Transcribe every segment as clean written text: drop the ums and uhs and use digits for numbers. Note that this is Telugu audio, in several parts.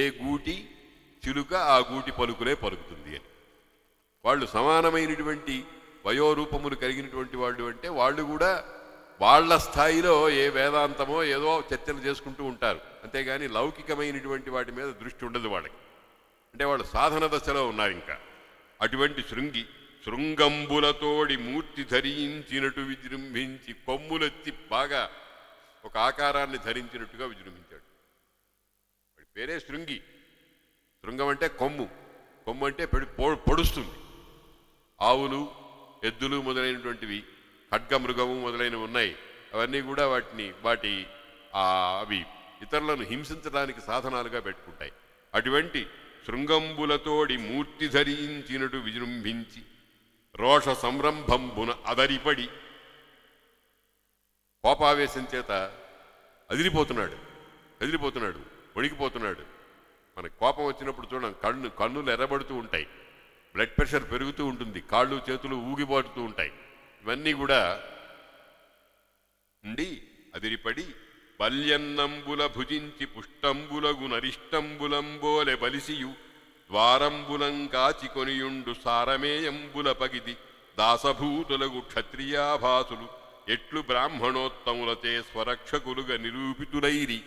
ఏ గూటి చిలుక ఆ గూటి పలుకులే పలుకుతుంది అని. వాళ్ళు సమానమైనటువంటి వయోరూపములు కలిగినటువంటి వాళ్ళు అంటే వాళ్ళు కూడా వాళ్ళ స్థాయిలో ఏ వేదాంతమో ఏదో చర్చలు చేసుకుంటూ ఉంటారు, అంతేగాని లౌకికమైనటువంటి వాటి మీద దృష్టి ఉండదు వాళ్ళకి. అంటే వాళ్ళు సాధన దశలో ఉన్నారు. ఇంకా అటువంటి శృంగంబులతోడి మూర్తి ధరించినట్టు విజృంభించి కొమ్ములెత్తి బాగా ఒక ఆకారాన్ని ధరించినట్టుగా విజృంభించాడు. వాడి పేరే శృంగి. శృంగం అంటే కొమ్ము, కొమ్ము అంటే పొడుస్తుంది. ఆవులు, ఎద్దులు మొదలైనటువంటివి, ఖడ్గమృగము మొదలైనవి ఉన్నాయి. అవన్నీ కూడా అవి ఇతరులను హింసించడానికి సాధనాలుగా పెట్టుకుంటాయి. అటువంటి శృంగంబులతోడి మూర్తి ధరించినట్టు విజృంభించి రోష సంరంభంబున అదరిపడి కోపావేశం చేత కదిలిపోతున్నాడు, వణికిపోతున్నాడు. మనకు కోపం వచ్చినప్పుడు చూడండి, కన్నులు ఎర్రబడుతూ ఉంటాయి, బ్లడ్ ప్రెషర్ పెరుగుతూ ఉంటుంది, కాళ్ళు చేతులు ఊగిపోతూ ఉంటాయి. ఇవన్నీ కూడా ఉండి అదిరిపడి బల్యన్నంబుల భుజించి పుష్టంబులగు నరిష్టంబులంబోలె బలిసియు ద్వారంబులం కాచికొనియుండు సారమేయంబుల పగిది దాసభూతులగు క్షత్రియాభాసులు ఎట్లు బ్రాహ్మణోత్తములచే స్వరక్షకులుగా నిరూపితులైరి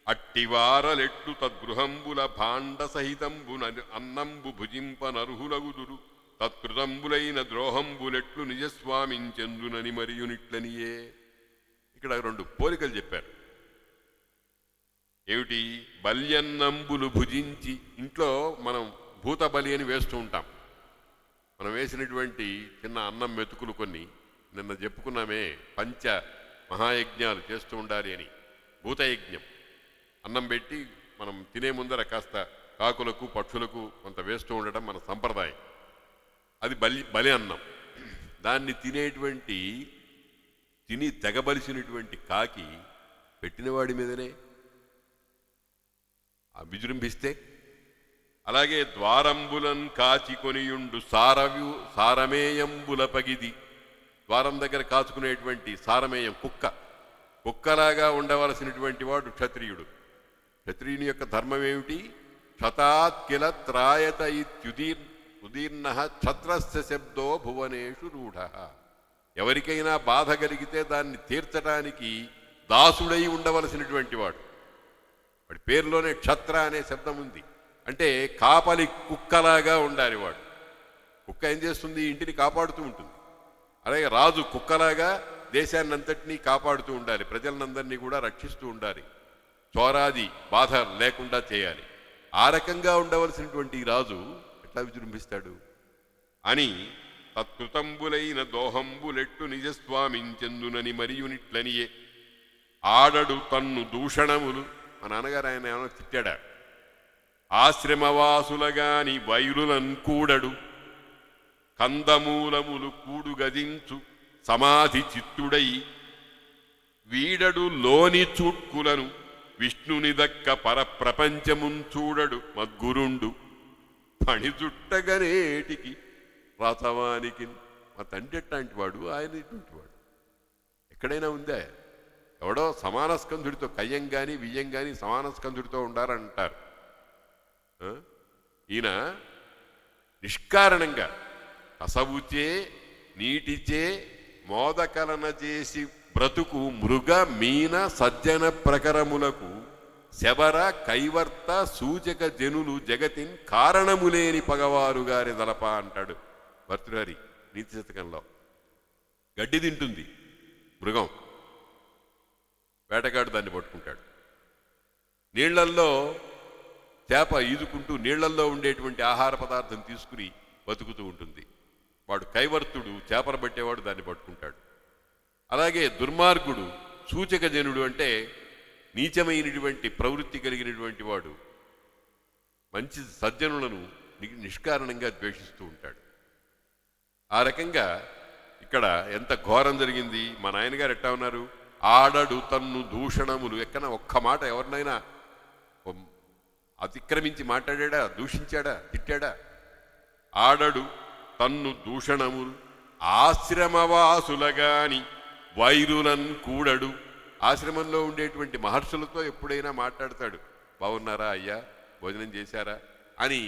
అట్టివారలెట్లు తద్గృహంబుల భాండ సహితంబున అన్నంబు భుజింప నరుహులగుదురు తత్కృతంబులైన ద్రోహంబులెట్లు నిజస్వామించెందునని మరియునిట్లనియే. ఇక్కడ రెండు పోలికలు చెప్పారు. ఏమిటి? బల్యన్నంబులు భుజించి, ఇంట్లో మనం భూత బలి అని వేస్తూ ఉంటాం. మనం వేసినటువంటి చిన్న అన్నం మెతుకులు కొన్ని నిన్న చెప్పుకున్నామే, పంచ మహాయజ్ఞాలు చేస్తూ ఉండాలి అని. భూతయజ్ఞం అన్నం పెట్టి మనం తినే ముందర కాస్త కాకులకు పక్షులకు కొంత వేస్తూ ఉండటం మన సంప్రదాయం. అది బలి అన్నం. దాన్ని తిని తెగబలిసినటువంటి కాకి పెట్టినవాడి మీదనే విజృంభిస్తే, అలాగే ద్వారంబులన్ కాచికొనియుండు సారమేయంబుల పగిది, ద్వారం దగ్గర కాచుకునేటువంటి సారమేయం కుక్కలాగా ఉండవలసినటువంటి వాడు క్షత్రియుడు. క్షత్రియుని యొక్క ధర్మం ఏమిటి? క్షతాత్కిల త్రాయత ఉదీర్ణ క్షత్రస్య శబ్దో భువనేషు రూఢ. ఎవరికైనా బాధ కలిగితే దాన్ని తీర్చడానికి దాసుడై ఉండవలసినటువంటి వాడు. వాడి పేరులోనే క్షత్ర అనే శబ్దం ఉంది. అంటే కాపలి కుక్కలాగా ఉండాలి వాడు. కుక్క ఏం చేస్తుంది? ఇంటిని కాపాడుతూ ఉంటుంది. అలాగే రాజు కుక్కలాగా దేశాన్ని అంతటినీ కాపాడుతూ ఉండాలి, ప్రజలందరినీ కూడా రక్షిస్తూ ఉండాలి, చోరాది బాధ లేకుండా చేయాలి. ఆ రకంగా ఉండవలసినటువంటి రాజు ఎట్లా విజృంభిస్తాడు అని తత్కృతంబులైన దోహంబులెట్టు నిజస్వామించెందునని మరియునిట్లనియే. ఆడడు తన్ను దూషణములు, మా నాన్నగారు ఆయన ఏమైనా తిట్టాడా? ఆశ్రమవాసులగాని వైరులను కూడడు కందమూలములు కూడు గదించు సమాధి చిత్తుడై వీడడు లోని చూట్కులను విష్ణుని దక్క పరప్రపంచముంచూడడు మద్గురుండు పని చుట్టగనేటికి రాసవానికి. మా తండ్రి ఎట్లాంటి వాడు, ఆయన ఇటువంటి వాడు. ఎక్కడైనా ఉందా? ఎవడో సమాన స్కంధుడితో, కయ్యం కానీ వియ్యం కానీ సమాన స్కంధుడితో ఉండారంటారు. ఈయన నిష్కారణంగా అసవుచే నీటిచే మోదకలన చేసి బ్రతుకు మృగ మీన సజ్జన ప్రకరములకు శబర కైవర్త సూచక జనులు జగతిన్ కారణములేని పగవారు గారి దలప అంటాడు భర్తృహరి నీతి శతకంలో. గడ్డి తింటుంది మృగం, వేటగాడు దాన్ని పట్టుకుంటాడు. నీళ్లల్లో చేప ఈదుకుంటూ నీళ్లల్లో ఉండేటువంటి ఆహార పదార్థం తీసుకుని బతుకుతూ ఉంటుంది. వాడు కైవర్తుడు, చేపలు పట్టేవాడు, దాన్ని పట్టుకుంటాడు. అలాగే దుర్మార్గుడు సూచక జనుడు, అంటే నీచమైనటువంటి ప్రవృత్తి కలిగినటువంటి వాడు మంచి సజ్జనులను నిష్కారణంగా ద్వేషిస్తూ ఉంటాడు. ఆ రకంగా ఇక్కడ ఎంత ఘోరం జరిగింది. మా నాయనగారు ఎట్టా ఉన్నారు? ఆడడు తన్ను దూషణములు. ఎక్కన ఒక్క మాట ఎవరినైనా అతిక్రమించి మాట్లాడా, దూషించాడా, తిట్టాడా? ఆడడు తన్ను దూషణములు ఆశ్రమవాసులగాని వైరులన్ కూడడు. ఆశ్రమంలో ఉండేటువంటి మహర్షులతో ఎప్పుడైనా మాట్లాడతాడు, బాగున్నారా అయ్యా, భోజనం చేశారా అని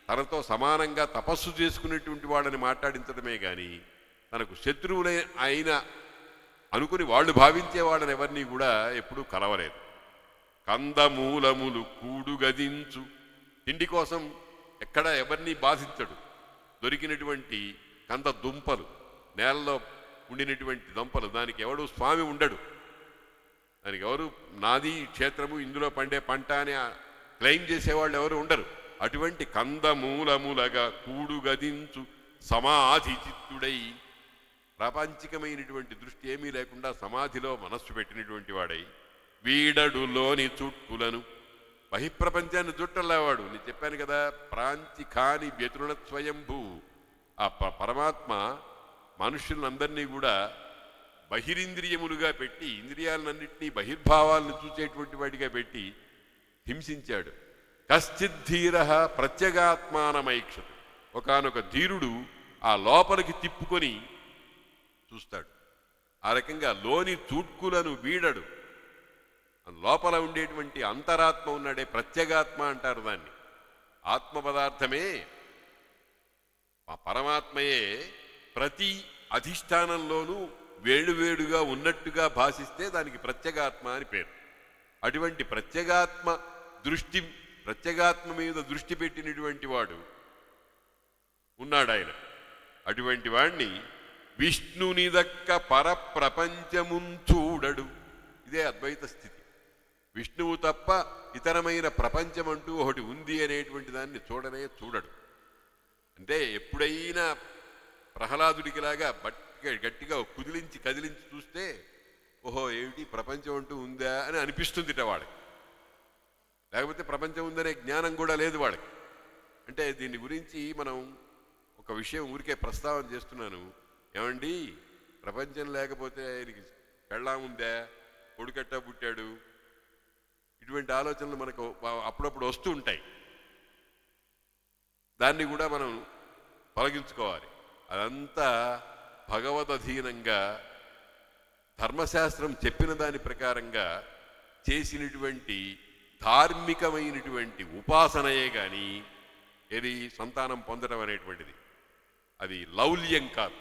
తనతో సమానంగా తపస్సు చేసుకునేటువంటి వాడని మాట్లాడించడమే కానీ తనకు శత్రువులే అయిన అనుకుని వాళ్ళు భావించేవాడని ఎవరిని కూడా ఎప్పుడూ కలవలేదు. కందమూలములు కూడుగదించు, తిండి కోసం ఎక్కడ ఎవరిని బాధించడు. దొరికినటువంటి కంద దుంపలు, నేలలో ఉండినటువంటి దుంపలు, దానికి ఎవడు స్వామి ఉండడు. దానికి ఎవరు నాది క్షేత్రము ఇందులో పండే పంట అని క్లెయిమ్ చేసేవాళ్ళు ఎవరు ఉండరు. అటువంటి కందమూలములగా కూడుగదించు సమాధి చిత్తుడై, ప్రాపంచికమైనటువంటి దృష్టి ఏమీ లేకుండా సమాధిలో మనస్సు పెట్టినటువంటి వాడై, వీడడులోని చుట్టులను, బహిప్రపంచాన్ని చుట్టలేవాడు. నేను చెప్పాను కదా, ప్రాంతి కాని వ్యతుల స్వయంభూ. ఆ పరమాత్మ మనుషులందరినీ కూడా బహిరింద్రియములుగా పెట్టి, ఇంద్రియాలన్నింటినీ బహిర్భావాలను చూసేటువంటి వాడిగా పెట్టి హింసించాడు. కశ్చిద్ధీర ప్రత్యేగాత్మానమైక్షతు, ఒకానొక ధీరుడు ఆ లోపలికి తిప్పుకొని చూస్తాడు. ఆ రకంగా లోని చూట్కులను వీడడు. లోపల ఉండేటువంటి అంతరాత్మ ఉన్నాడే, ప్రత్యేగాత్మ అంటారు దాన్ని. ఆత్మ పదార్థమే, ఆ పరమాత్మయే ప్రతి అధిష్టానంలోనూ వేడువేడుగా ఉన్నట్టుగా భాషిస్తే దానికి ప్రత్యేగాత్మ అని పేరు. అటువంటి ప్రత్యేగాత్మ మీద దృష్టి పెట్టినటువంటి వాడు ఉన్నాడు ఆయన. అటువంటి వాణ్ణి విష్ణుని దక్క పరప్రపంచముంచూడడు. ఇదే అద్వైత స్థితి. విష్ణువు తప్ప ఇతరమైన ప్రపంచం అంటూ ఒకటి ఉంది అనేటువంటి దాన్ని చూడడు. అంటే ఎప్పుడైనా ప్రహ్లాదుడికిలాగా గట్టిగా కదిలించి చూస్తే ఓహో ఏమిటి ప్రపంచం అంటూ ఉందా అని అనిపిస్తుందిట వాడికి. లేకపోతే ప్రపంచం ఉందనే జ్ఞానం కూడా లేదు వాడికి. అంటే దీని గురించి మనం ఒక విషయం ఊరికే ప్రస్తావన చేస్తున్నాను. ఏమండి, ప్రపంచం లేకపోతే ఆయనకి పెళ్ళాం ఉందా, కొడుకట్టా పుట్టాడు, ఇటువంటి ఆలోచనలు మనకు అప్పుడప్పుడు వస్తూ ఉంటాయి. దాన్ని కూడా మనం తొలగించుకోవాలి. అదంతా భగవదధీనంగా ధర్మశాస్త్రం చెప్పిన దాని ప్రకారంగా చేసినటువంటి ధార్మికమైనటువంటి ఉపాసనయే కానీ ఏది సంతానం పొందడం అనేటువంటిది అది లౌల్యం కాదు.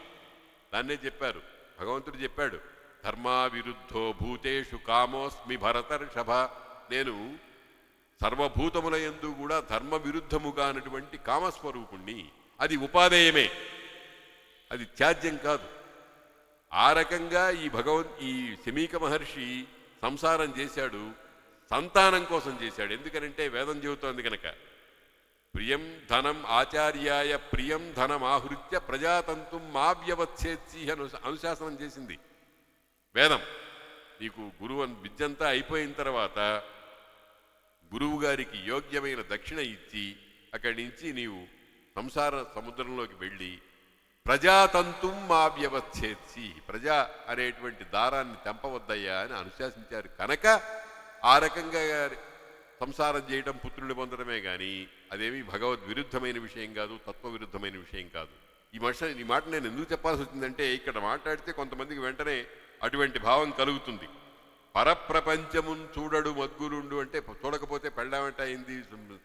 దాన్నే చెప్పారు, భగవంతుడు చెప్పాడు, ధర్మా విరుద్ధో భూతేషు కామోస్మి భరతర్షభ. నేను సర్వభూతముల యందు కూడా ధర్మ విరుద్ధముగా అన్నటువంటి కామస్వరూపుణ్ణి. అది ఉపాదేయమే, అది త్యాజ్యం కాదు. ఆ రకంగా ఈ శమీక మహర్షి సంసారం చేశాడు, సంతానం కోసం చేశాడు. ఎందుకనంటే వేదం చెబుతోంది కనుక, ప్రియం ధనం ఆచార్యాయ ప్రియం ధనం ఆహృత్య ప్రజాతంతుం మా వ్యవచ్ఛేత్సి అని అనుశాసనం చేసింది వేదం. నీకు గురువు విద్యంతా అయిపోయిన తర్వాత గురువు గారికి యోగ్యమైన దక్షిణ ఇచ్చి అక్కడి నుంచి నీవు సంసార సముద్రంలోకి వెళ్ళి ప్రజాతంతుం మా వ్యవచ్ఛేత్సి, ప్రజా అనేటువంటి దారాన్ని తెంపవద్దయ్యా అని అనుశాసించారు కనుక ఆ రకంగా సంసారం చేయడం, పుత్రులు పొందడమే కానీ అదేమీ భగవద్విరుద్ధమైన విషయం కాదు, తత్వవిరుద్ధమైన విషయం కాదు. ఈ మాట నేను ఎందుకు చెప్పాల్సి వచ్చిందంటే, ఇక్కడ మాట్లాడితే కొంతమందికి వెంటనే అటువంటి భావం కలుగుతుంది. పరప్రపంచమును చూడడు మగ్గురుండు అంటే చూడకపోతే పెళ్ళామెట్ట అయింది,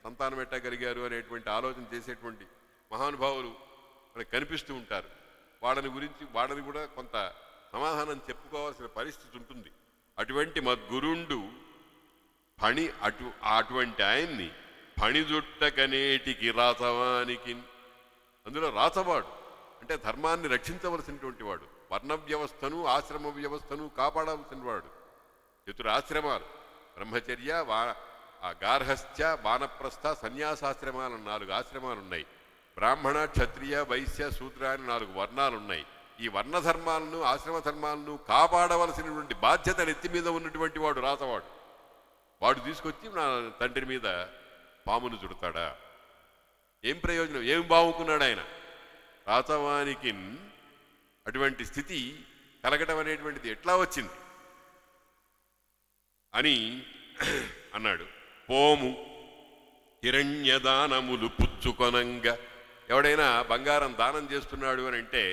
సంతానం ఎట్టా కలిగారు అనేటువంటి ఆలోచన చేసేటువంటి మహానుభావులు మనకు కనిపిస్తూ ఉంటారు. వాళ్ళని కూడా కొంత సమాధానం చెప్పుకోవాల్సిన పరిస్థితి ఉంటుంది. అటువంటి మద్గురుండు అటువంటి ఆయన్ని పణిజుట్టకనేటికి రాసవానికి, అందులో రాసవాడు అంటే ధర్మాన్ని రక్షించవలసినటువంటి వాడు, వర్ణ వ్యవస్థను ఆశ్రమ వ్యవస్థను కాపాడవలసిన వాడు. చతురాశ్రమాలు బ్రహ్మచర్య, గార్హస్థ్య, వానప్రస్థ, సన్యాసాశ్రమాలు 4 ఆశ్రమాలు ఉన్నాయి. బ్రాహ్మణ, క్షత్రియ, వైశ్య, శూద్ర అని 4 వర్ణాలు ఉన్నాయి. ఈ వర్ణ ధర్మాలను ఆశ్రమ ధర్మాలను కాపాడవలసినటువంటి బాధ్యత నెత్తి మీద ఉన్నటువంటి వాడు రాసవాడు. వాడు తీసుకొచ్చి నా తండ్రి మీద పామును చుడతాడా? ఏం ప్రయోజనం? ఏం బావుకున్నాడు ఆయన? రాతవానికి అటువంటి స్థితి కలగటం అనేటువంటిది ఎట్లా వచ్చింది అని అన్నాడు. పోము హిరణ్యదానములు పుచ్చుకొనంగా, ఎవడైనా బంగారం దానం చేస్తున్నాడు అని అంటే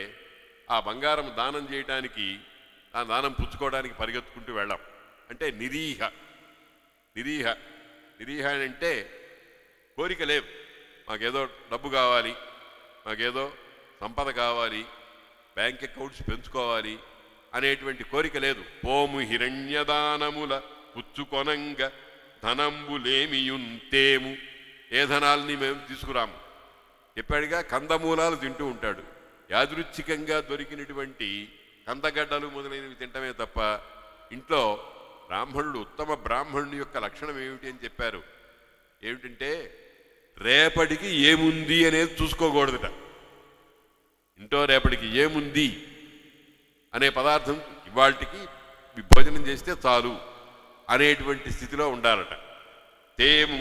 ఆ బంగారం దానం చేయడానికి, ఆ దానం పుచ్చుకోవడానికి పరిగెత్తుకుంటూ వెళ్ళాం. అంటే నిరీహ అంటే కోరిక లేదు. మాకేదో డబ్బు కావాలి, మాకేదో సంపద కావాలి, బ్యాంక్ అకౌంట్స్ పెంచుకోవాలి అనేటువంటి కోరిక లేదు. పోము హిరణ్యదానముల పుచ్చుకొనంగ ధనంబులేమియుంతేము, ఏ ధనాల్ని మేము తీసుకురాము. చెప్పాడుగా, కందమూలాలు తింటూ ఉంటాడు. యాదృచ్ఛికంగా దొరికినటువంటి కందగడ్డలు మొదలైనవి తింటమే తప్ప ఇంట్లో బ్రాహ్మణుడు, ఉత్తమ బ్రాహ్మణుడి యొక్క లక్షణం ఏమిటి అని చెప్పారు. ఏమిటంటే రేపటికి ఏముంది అనేది చూసుకోకూడదుట. ఇంట్లో రేపటికి ఏముంది అనే పదార్థం ఇవాళకి భోజనం చేస్తే చాలు అనేటువంటి స్థితిలో ఉండాలట. తేము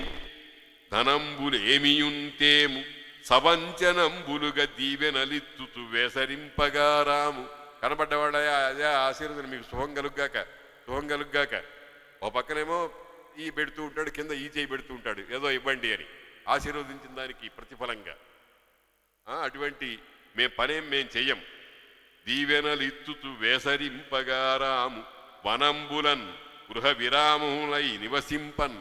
ధనంబులు ఏమియుంతేము సవంచనంబులుగా దీవెనలిత్తుతూ వేసరింపగా రాము. కనబడ్డవాడయా అదే ఆశీర్వదం, మీకు శుభం కలుగ్గాక, శుభం కలుగ్గాక. ఓ పక్కనేమో ఈ పెడుతూ ఉంటాడు, కింద ఈ చేయి పెడుతూ ఉంటాడు, ఏదో ఇవ్వండి అని ఆశీర్వదించిన దానికి ప్రతిఫలంగా. అటువంటి పనేం మేం చెయ్యం. దీవెనలిత్తుతూ వేసరింపగా రాము వనంబులన్ గృహ విరాములై నివసింపన్.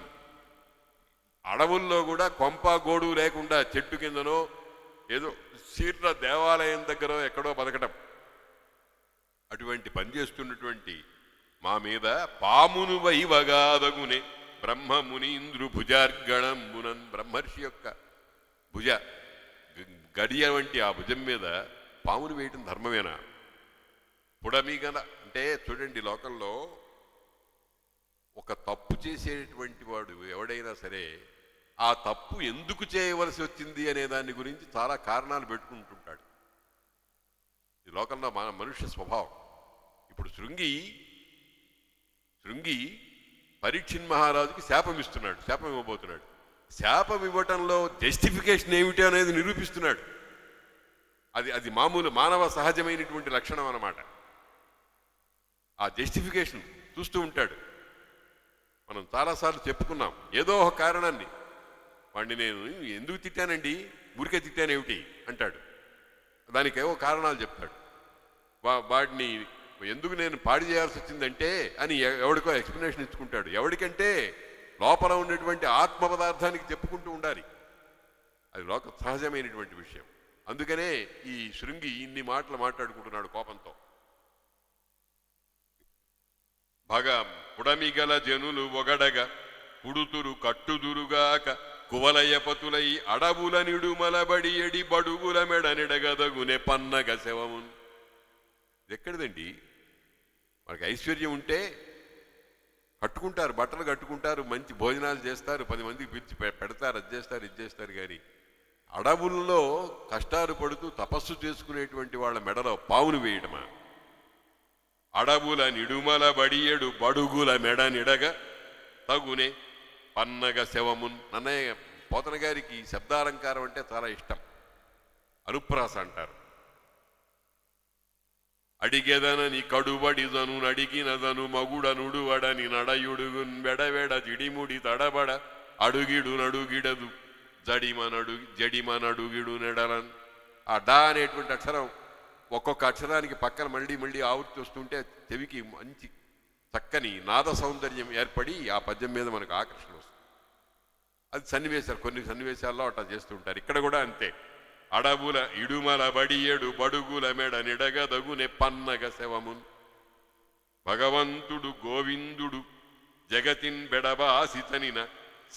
అడవుల్లో కూడా కొంప గోడు లేకుండా చెట్టు కిందనో ఏదో శీర్ల దేవాలయం దగ్గర ఎక్కడో బతకటం, అటువంటి పనిచేస్తున్నటువంటి మా మీద పామును వైవగాదగునే బ్రహ్మమునీంద్రు భుజార్గణంబునన్. బ్రహ్మర్షి యొక్క భుజ గడియ వంటి ఆ భుజం మీద పామును వేయటం ధర్మమేనా? పుడమిగల అంటే చూడండి, లోకంలో ఒక తప్పు చేసేటువంటి వాడు ఎవడైనా సరే ఆ తప్పు ఎందుకు చేయవలసి వచ్చింది అనే దాని గురించి చాలా కారణాలు పెట్టుకుంటుంటాడు. ఈ లోకంలో మన మనుష్య స్వభావం. ఇప్పుడు శృంగి పరీక్షిన్ మహారాజుకి శాపం ఇస్తున్నాడు, శాపం ఇవ్వబోతున్నాడు. శాపం ఇవ్వటంలో జస్టిఫికేషన్ ఏమిటి అనేది నిరూపిస్తున్నాడు. అది మామూలు మానవ సహజమైనటువంటి లక్షణం అన్నమాట. ఆ జస్టిఫికేషన్ చూస్తూ ఉంటాడు. మనం చాలాసార్లు చెప్పుకున్నాం, ఏదో ఒక కారణాన్ని, వాడిని నేను ఎందుకు తిట్టానండి, ఊరికే తిట్టానేమిటి అంటాడు. దానికేవో కారణాలు చెప్తాడు. వాడిని ఎందుకు నేను పాడి చేయాల్సి వచ్చిందంటే అని ఎవడికో ఎక్స్ప్లెనేషన్ ఇచ్చుకుంటాడు. ఎవడికంటే లోపల ఉన్నటువంటి ఆత్మ పదార్థానికి చెప్పుకుంటూ ఉండాలి. అది లోక సహజమైనటువంటి విషయం. అందుకనే ఈ శృంగి ఇన్ని మాటలు మాట్లాడుకుంటున్నాడు కోపంతో. పుడమిగల జనులు ఒగడగా పుడుతురు కట్టుదురుగాక కువలయపతులై అడవుల నిడుమలబడి ఎడి బడుగుల మెడనిడగదగునే పన్నగ శవమున్. ఎక్కడిదండి? మనకి ఐశ్వర్యం ఉంటే కట్టుకుంటారు, బట్టలు కట్టుకుంటారు, మంచి భోజనాలు చేస్తారు, 10 మందికి పిలిచి పెడతారు, అది చేస్తారు, ఇది చేస్తారు. కానీ అడవుల్లో కష్టాలు పడుతూ తపస్సు చేసుకునేటువంటి వాళ్ళ మెడలో పావును వేయడమా? అడవుల నిడుమల బడియడు బడుగుల మెడ నిడగ తగునే పన్నగ శవమున్. నన్నయ్య పోతన గారికి శబ్దాలంకారం అంటే చాలా ఇష్టం. అనుప్రాస అంటారు. అడిగెదనని కడుబడిదను నడిగినదను మగుడనుడు వడని నడయుడుగున్ వెడవెడ జిడిముడి తడబడ అడుగిడు నడుగిడదు జడిమనడుగిడు నెడలన్. ఆ డా అనేటువంటి అక్షరం ఒక్కొక్క అక్షరానికి పక్కన మళ్ళీ ఆవృత్తి వస్తుంటే చెవికి మంచి చక్కని నాద సౌందర్యం ఏర్పడి ఆ పద్యం మీద మనకు ఆకర్షణ వస్తుంది. అది సన్నివేశాలు, కొన్ని సన్నివేశాల్లో అట్లా చేస్తుంటారు. ఇక్కడ కూడా అంతే. అడవుల ఇడుమల బడియడు బడుగుల మెడ నిడగదగునే పన్నగ శవమున్. భగవంతుడు గోవిందుడు జగతిన్ బెడబాసితనిన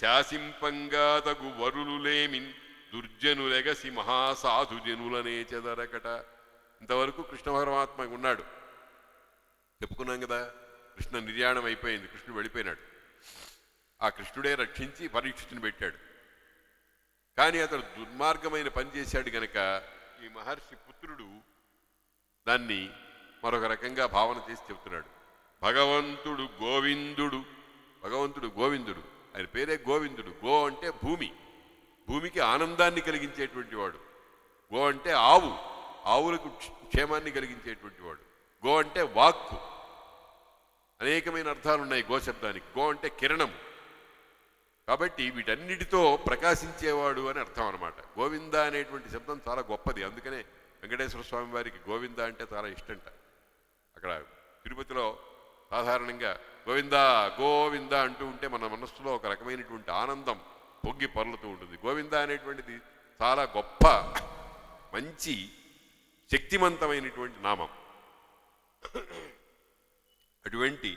శాసింపంగాదగు వరులులేమిన్ దుర్జనులెగసి మహాసాధు జనులనే చెదరకట. ఇంతవరకు కృష్ణ పరమాత్మ ఉన్నాడు, చెప్పుకున్నాం కదా. కృష్ణ నిర్యాణం అయిపోయింది, కృష్ణుడు వెళ్ళిపోయినాడు. ఆ కృష్ణుడే రక్షించి పరీక్షితుని పెట్టాడు. కానీ అతడు దుర్మార్గమైన పని చేశాడు గనక ఈ మహర్షి పుత్రుడు దాన్ని మరొక రకంగా భావన చేసి చెబుతున్నాడు. భగవంతుడు గోవిందుడు ఆయన పేరే గోవిందుడు. గో అంటే భూమి, భూమికి ఆనందాన్ని కలిగించేటువంటి వాడు. గో అంటే ఆవులకు క్షేమాన్ని కలిగించేటువంటి వాడు. గో అంటే వాక్కు, అనేకమైన అర్థాలు ఉన్నాయి గో శబ్దానికి. గో అంటే కిరణం, కాబట్టి వీటన్నిటితో ప్రకాశించేవాడు అని అర్థం అనమాట. గోవింద అనేటువంటి శబ్దం చాలా గొప్పది. అందుకనే వెంకటేశ్వర స్వామి వారికి గోవింద అంటే చాలా ఇష్టంట. అక్కడ తిరుపతిలో సాధారణంగా గోవింద గోవింద అంటూ ఉంటే మన మనస్సులో ఒక రకమైనటువంటి ఆనందం పొంగి పొరలుతూ ఉంటుంది. గోవింద అనేటువంటిది చాలా గొప్ప మంచి శక్తివంతమైనటువంటి నామం. అటువంటి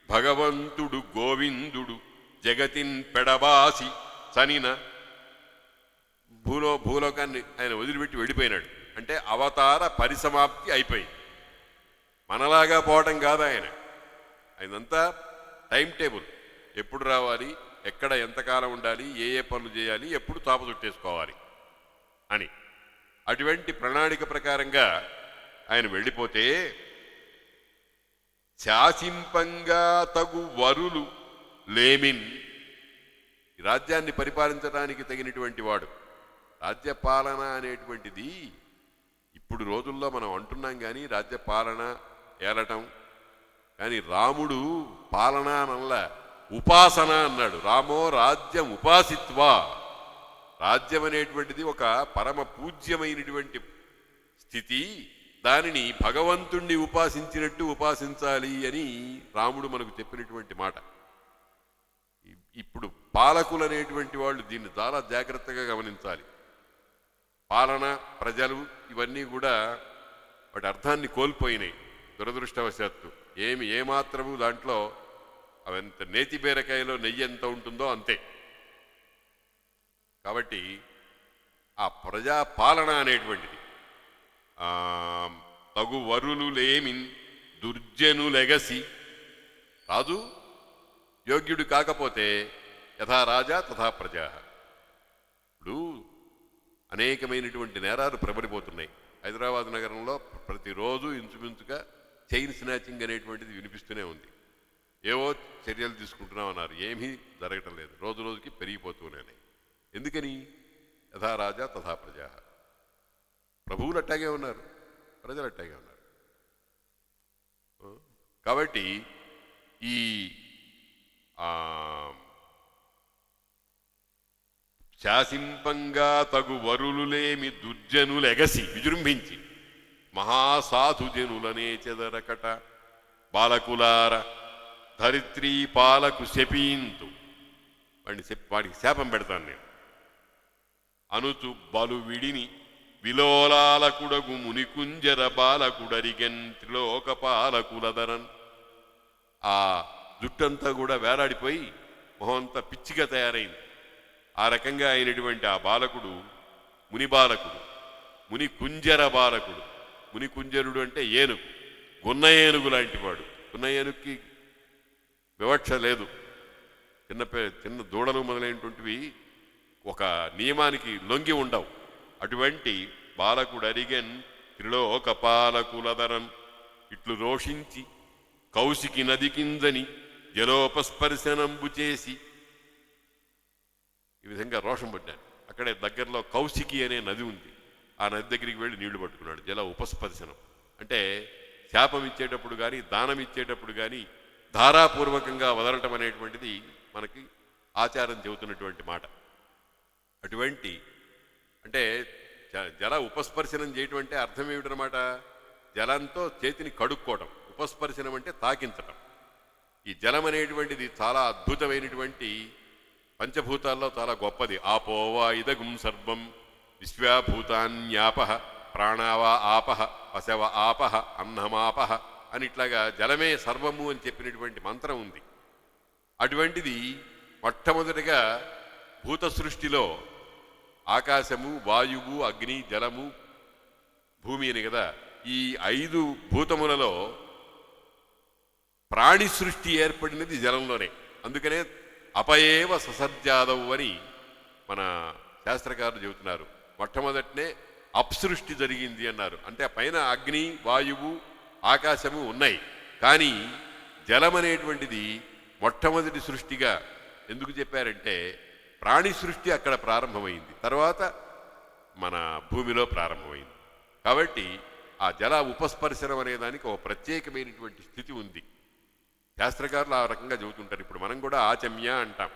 భగవంతుడు గోవిందుడు జగతిన్ పెడబాసి సనిన భూలోకాన్ని ఆయన వదిలిపెట్టి వెళ్ళిపోయినాడు. అంటే అవతార పరిసమాప్తి అయిపోయింది. మనలాగా పోవటం కాదు ఆయనంతా టైం టేబుల్, ఎప్పుడు రావాలి, ఎక్కడ ఎంతకాలం ఉండాలి, ఏ ఏ పనులు చేయాలి, ఎప్పుడు తాప చుట్టేసుకోవాలి అని అటువంటి ప్రణాళిక ప్రకారంగా ఆయన వెళ్ళిపోతే శాసింపంగా తగు వరులు లేమిన్, రాజ్యాన్ని పరిపాలించడానికి తగినటువంటి వాడు. రాజ్యపాలన అనేటువంటిది ఇప్పుడు రోజుల్లో మనం అంటున్నాం కానీ రాజ్యపాలన ఏలటం, కానీ రాముడు పాలన అనల్లా, ఉపాసన అన్నాడు. రామో రాజ్యం ఉపాసిత్వా. రాజ్యం అనేటువంటిది ఒక పరమ పూజ్యమైనటువంటి స్థితి. దానిని భగవంతుణ్ణి ఉపాసించినట్టు ఉపాసించాలి అని రాముడు మనకు చెప్పినటువంటి మాట. ఇప్పుడు పాలకులు అనేటువంటి వాళ్ళు దీన్ని చాలా జాగ్రత్తగా గమనించాలి. పాలన, ప్రజలు ఇవన్నీ కూడా వాటి అర్థాన్ని కోల్పోయినాయి దురదృష్టవశాత్తు. ఏమాత్రము దాంట్లో అవంత నేతి బీరకాయలో నెయ్యి ఎంత ఉంటుందో అంతే. కాబట్టి ఆ ప్రజా పాలన అనేటువంటిది తగు వరులు లేమిన్ దుర్జనులెగసి, రాజు యోగ్యుడు కాకపోతే యథా రాజా తథా ప్రజా. ఇప్పుడు అనేకమైనటువంటి నేరాలు ప్రబలిపోతున్నాయి. హైదరాబాద్ నగరంలో ప్రతిరోజు ఇంచుమించుగా చైన్ స్నాచింగ్ అనేటువంటిది వినిపిస్తూనే ఉంది. ఏవో చర్యలు తీసుకుంటున్నామన్నారు, ఏమీ జరగటం లేదు, రోజు రోజుకి పెరిగిపోతూనే. ఎందుకని? యథా రాజా తథా ప్రజా. ప్రభువులు అట్టాగే ఉన్నారు, ప్రజలు అట్టాగే ఉన్నారు. కాబట్టి ఈ శాసింపంగా తగు వరులులేమి దుర్జనులెగసి, విజృంభించి మహాసాధు జనులనే చెదరకట బాలకులార ధరిత్రీ పాలకు శపీంతు. వాడికి శాపం పెడతాను నేను. అనుచు బలు విడిని విలోలాలకుడగు మునికుంజర బాలకుడరిగెన్ త్రిలోక పాలకులదరన్. ఆ జుట్టంతా కూడా వేలాడిపోయి మొహంతా పిచ్చిగా తయారైంది. ఆ రకంగా అయినటువంటి ఆ బాలకుడు ముని బాలకుడు, ముని కుంజర బాలకుడు. ముని కుంజరుడు అంటే ఏనుగు, గున్న ఏనుగు లాంటి వాడు. గున్న ఏనుగుకి వివక్ష లేదు. చిన్న దూడలు మొదలైనటువంటివి ఒక నియమానికి లొంగి ఉండవు. అటువంటి బాలకుడు అరిగెన్ త్రిలోక పాలకులదరన్. ఇట్లు రోషించి కౌశికి నది కిందని జలోపస్పర్శనంబు చేసి, ఈ విధంగా రోషం పడ్డాడు. అక్కడే దగ్గరలో కౌశికి అనే నది ఉంది. ఆ నది దగ్గరికి వెళ్ళి నీళ్లు పట్టుకున్నాడు. జల ఉపస్పర్శనం అంటే శాపం ఇచ్చేటప్పుడు కానీ దానం ఇచ్చేటప్పుడు కానీ ధారాపూర్వకంగా వదలటం అనేటువంటిది మనకి ఆచారం చెబుతున్నటువంటి మాట. అటువంటి అంటే జల ఉపస్పర్శనం చేయటం అంటే అర్థం ఏమిటనమాట? జలంతో చేతిని కడుక్కోవటం. ఉపస్పర్శనం అంటే తాకించటం. ఈ జలం అనేటువంటిది చాలా అద్భుతమైనటువంటి పంచభూతాల్లో చాలా గొప్పది. ఆపోవా ఇదగుం సర్వం విశ్వాభూతాన్యాపహ ప్రాణావా ఆపహ పశవ ఆపహ అన్నమాపహ అని ఇట్లాగా జలమే సర్వము అని చెప్పినటువంటి మంత్రం ఉంది. అటువంటిది మొట్టమొదటిగా భూత సృష్టిలో ఆకాశము, వాయువు, అగ్ని, జలము, భూమి అని కదా, ఈ 5 భూతములలో ప్రాణి సృష్టి ఏర్పడినది జలంలోనే. అందుకనే అపయేవ ససర్జాదవు అని మన శాస్త్రకారులు చెబుతున్నారు. మొట్టమొదటినే అప్సృష్టి జరిగింది అన్నారు. అంటే పైన అగ్ని, వాయువు, ఆకాశము ఉన్నాయి, కానీ జలం అనేటువంటిది మొట్టమొదటి సృష్టిగా ఎందుకు చెప్పారంటే ప్రాణి సృష్టి అక్కడ ప్రారంభమైంది, తర్వాత మన భూమిలో ప్రారంభమైంది. కాబట్టి ఆ జల ఉపస్పర్శనం అనే దానికి ఒక ప్రత్యేకమైనటువంటి స్థితి ఉంది. శాస్త్రకారులు ఆ రకంగా చెబుతుంటారు. ఇప్పుడు మనం కూడా ఆచమ్య అంటాం,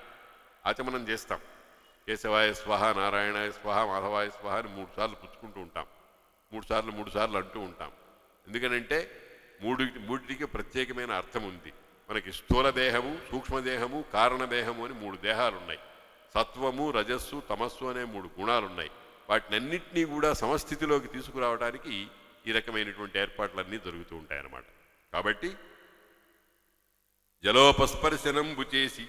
ఆచమనం చేస్తాం. కేశవాయ స్వహ, నారాయణాయ స్వహ, మాధవాయ స్వహ అని 3 సార్లు పుచ్చుకుంటూ ఉంటాం. 3 సార్లు అంటూ ఉంటాం. ఎందుకనంటే మూడిటికి ప్రత్యేకమైన అర్థం ఉంది. మనకి స్థూల దేహము, సూక్ష్మదేహము, కారణదేహము అని 3 దేహాలు ఉన్నాయి. సత్వము, రజస్సు, తమస్సు అనే 3 గుణాలు ఉన్నాయి. వాటినన్నింటినీ కూడా సమస్థితిలోకి తీసుకురావడానికి ఈ రకమైనటువంటి ఏర్పాట్లన్నీ జరుగుతూ ఉంటాయన్నమాట. కాబట్టి జలోపస్పర్శనంబు చేసి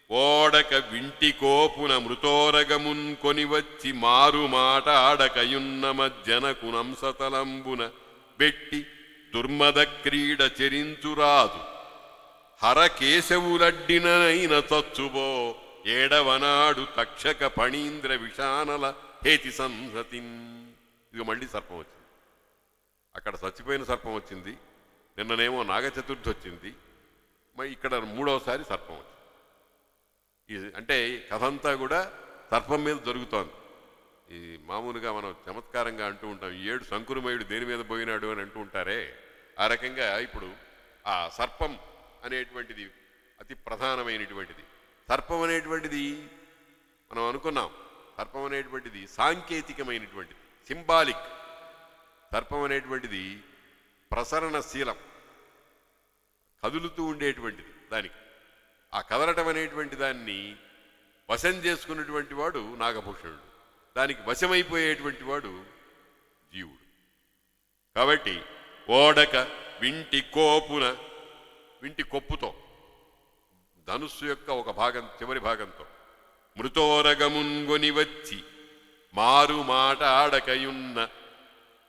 ఓడక వింటి కోపున మృతోరగమున్ కొనివచ్చి మారు మాట ఆడకయున్న మజ్జనకునంసతలంబున బెట్టి దుర్మద క్రీడ చెరించురాదు హరకేశవులడ్డినైన తచ్చుబో ఏడవనాడు తక్షక పణీంద్ర విషానల హేతి సంహతిన్. ఇక మళ్ళీ సర్పం వచ్చింది. అక్కడ చచ్చిపోయిన సర్పం వచ్చింది, నిన్ననేమో నాగచతుర్థి వచ్చింది, మరి ఇక్కడ 3వసారి సర్పం వచ్చింది. అంటే కథ అంతా కూడా సర్పం మీద జరుగుతోంది. ఈ మామూలుగా మనం చమత్కారంగా అంటూ ఉంటాం, 7 శంకురమయుడు దేని మీద పోయినాడు అని అంటూ ఉంటారే, ఆ రకంగా ఇప్పుడు ఆ సర్పం అనేటువంటిది అతి ప్రధానమైనటువంటిది. సర్పం అనేటువంటిది మనం అనుకున్నాం, సర్పం అనేటువంటిది సాంకేతికమైనటువంటిది, సింబాలిక్. సర్పం అనేటువంటిది ప్రసరణశీలం, కదులుతూ ఉండేటువంటిది. దానికి ఆ కదలటం అనేటువంటి దాన్ని వశం చేసుకున్నటువంటి వాడు నాగభూషణుడు, దానికి వశమైపోయేటువంటి వాడు జీవుడు. కాబట్టి ఓడక వింటి కోపున, వింటి కొప్పుతో, ధనుస్సు యొక్క ఒక భాగం చివరి భాగంతో మృతోరగమున్గొని వచ్చి మారు మాట ఆడకయున్న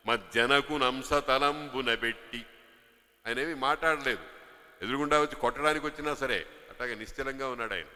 మజ్జనకునంసతలంబున పెట్టి. ఆయనేమి మాట్లాడలేదు, ఎదురుగుండా వచ్చి కొట్టడానికి వచ్చినా సరే అట్లాగే నిశ్చలంగా ఉన్నాడు ఆయన.